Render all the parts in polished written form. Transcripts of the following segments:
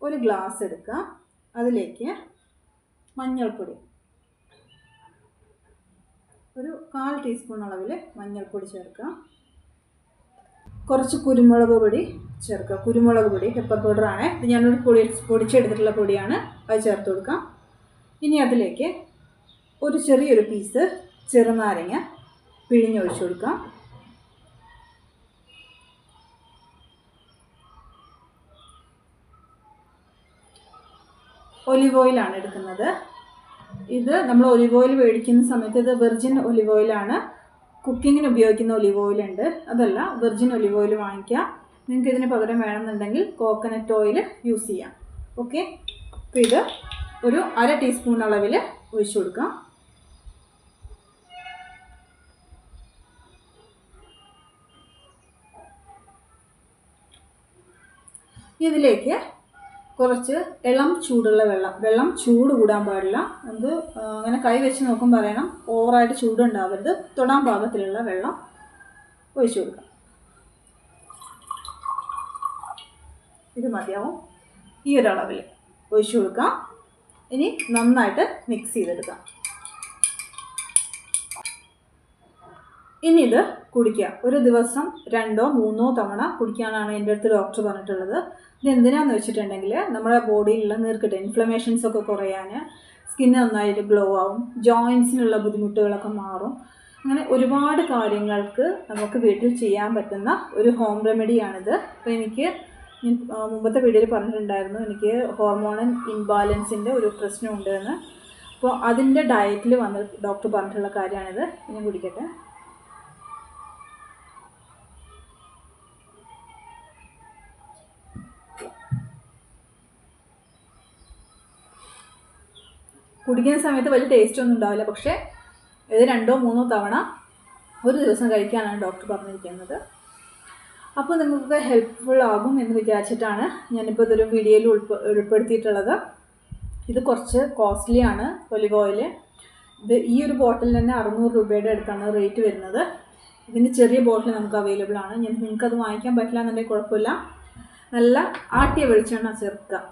ഒരു ഗ്ലാസ് എടുക്കുക. അതിലേക്ക് മഞ്ഞൾപ്പൊടി, ഒരു 1/4 ടീസ്പൂൺ അളവിൽ മഞ്ഞൾപ്പൊടി ചേർക്കുക. കുറച്ച് കുരുമുളക് പൊടി ചേർക്കുക. കുരുമുളക് പൊടി പെപ്പർ പൗഡറാണ്. ഇത് ഞാനൊരു പൊടിച്ചെടുത്തിട്ടുള്ള പൊടിയാണ്. അത് ചേർത്ത് കൊടുക്കാം. ഇനി അതിലേക്ക് ഒരു ചെറിയൊരു പീസ് ചെറുനാരങ്ങ പിഴിഞ്ഞൊഴിച്ചു കൊടുക്കാം. ഒലിവ് ഓയിലാണ് എടുക്കുന്നത്. ഇത് നമ്മൾ ഒലിവ് ഓയിൽ മേടിക്കുന്ന സമയത്ത് ഇത് വെർജിൻ ഒലിവ് ഓയിലാണ്. കുക്കിങ്ങിന് ഉപയോഗിക്കുന്ന ഒലിവ് ഓയിൽ ഉണ്ട്, അതല്ല വെർജിൻ ഒലിവ് ഓയിൽ വാങ്ങിക്കുക. നിങ്ങൾക്ക് ഇതിന് പകരം വേണമെന്നുണ്ടെങ്കിൽ കോക്കനട്ട് ഓയിൽ യൂസ് ചെയ്യാം. ഓക്കെ, അപ്പോൾ ഇത് ഒരു 1/2 ടീസ്പൂൺ അളവിൽ ഒഴിച്ചു കൊടുക്കാം. ഇതിലേക്ക് കുറച്ച് ഇളം ചൂടുള്ള വെള്ളം ചൂട് കൂടാൻ പാടില്ല. അത് അങ്ങനെ കൈ വെച്ച് നോക്കുമ്പോൾ പറയണം, ഓവറായിട്ട് ചൂടുണ്ടാവരുത്. തൊടാൻ പാകത്തിലുള്ള വെള്ളം ഒഴിച്ചു കൊടുക്കാം. ഇത് മതിയാവും. ഈ ഒരു അളവിൽ ഒഴിച്ചു കൊടുക്കാം. ഇനി നന്നായിട്ട് മിക്സ് ചെയ്തെടുക്കാം. ഇനി ഇത് കുടിക്കുക. ഒരു ദിവസം 2 or 3 തവണ കുടിക്കാനാണ് എൻ്റെ അടുത്ത് ഡോക്ടർ പറഞ്ഞിട്ടുള്ളത്. ഇത് എന്തിനാണെന്ന് വെച്ചിട്ടുണ്ടെങ്കിൽ നമ്മുടെ ബോഡിയിലുള്ള നീർക്കെട്ട്, ഇൻഫ്ലമേഷൻസ് ഒക്കെ കുറയാൻ, സ്കിന്ന് നന്നായിട്ട് ഗ്ലോ ആവും, ജോയിൻസിനുള്ള ബുദ്ധിമുട്ടുകളൊക്കെ മാറും. അങ്ങനെ ഒരുപാട് കാര്യങ്ങൾക്ക് നമുക്ക് വീട്ടിൽ ചെയ്യാൻ പറ്റുന്ന ഒരു ഹോം റെമഡിയാണിത്. അപ്പോൾ എനിക്ക് മുമ്പത്തെ വീഡിയോയിൽ പറഞ്ഞിട്ടുണ്ടായിരുന്നു എനിക്ക് ഹോർമോണൽ ഇംബാലൻസിൻ്റെ ഒരു പ്രശ്നമുണ്ട് എന്ന്. അപ്പോൾ അതിൻ്റെ ഡയറ്റിൽ വന്ന് ഡോക്ടർ പറഞ്ഞിട്ടുള്ള കാര്യമാണിത്. ഞാൻ കുടിക്കട്ടെ. കുടിക്കുന്ന സമയത്ത് വലിയ ടേസ്റ്റ് ഒന്നും ഉണ്ടാവില്ല, പക്ഷേ ഇത് 2 or 3 തവണ ഒരു ദിവസം കഴിക്കാനാണ് ഡോക്ടർ പറഞ്ഞിരിക്കുന്നത്. അപ്പോൾ നിങ്ങൾക്ക് ഹെൽപ്ഫുൾ ആകും എന്ന് വിചാരിച്ചിട്ടാണ് ഞാനിപ്പോൾ ഇതൊരു വീഡിയോയിൽ ഉൾപ്പെടുത്തിയിട്ടുള്ളത്. ഇത് കുറച്ച് കോസ്റ്റ്ലി ആണ് ഒലിവ് ഓയിൽ. ഇത് ഈ ഒരു ബോട്ടിൽ തന്നെ 600 രൂപയുടെ അടുത്താണ് റേറ്റ് വരുന്നത്. ഇതിൻ്റെ ചെറിയ ബോട്ടിൽ നമുക്ക് അവൈലബിൾ ആണ്. നിങ്ങൾക്കത് വാങ്ങിക്കാൻ പറ്റില്ല എന്നുണ്ടെങ്കിൽ കുഴപ്പമില്ല. നല്ല ആട്ടിയ വെളിച്ചെണ്ണ ചേർക്കുക.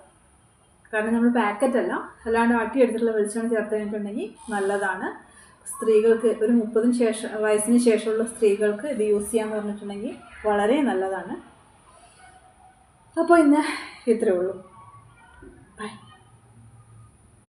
കാരണം നമ്മൾ പാക്കറ്റല്ല, അല്ലാണ്ട് ആട്ടിയെടുത്തിട്ടുള്ള വെളിച്ചെണ്ണ ചേർത്ത് കഴിഞ്ഞിട്ടുണ്ടെങ്കിൽ നല്ലതാണ്. സ്ത്രീകൾക്ക് ഒരു 30 വയസ്സിന് ശേഷമുള്ള സ്ത്രീകൾക്ക് ഇത് യൂസ് ചെയ്യാമെന്ന് പറഞ്ഞിട്ടുണ്ടെങ്കിൽ വളരെ നല്ലതാണ്. അപ്പോൾ ഇന്ന് ഇത്രയേ ഉള്ളൂ. ബൈ.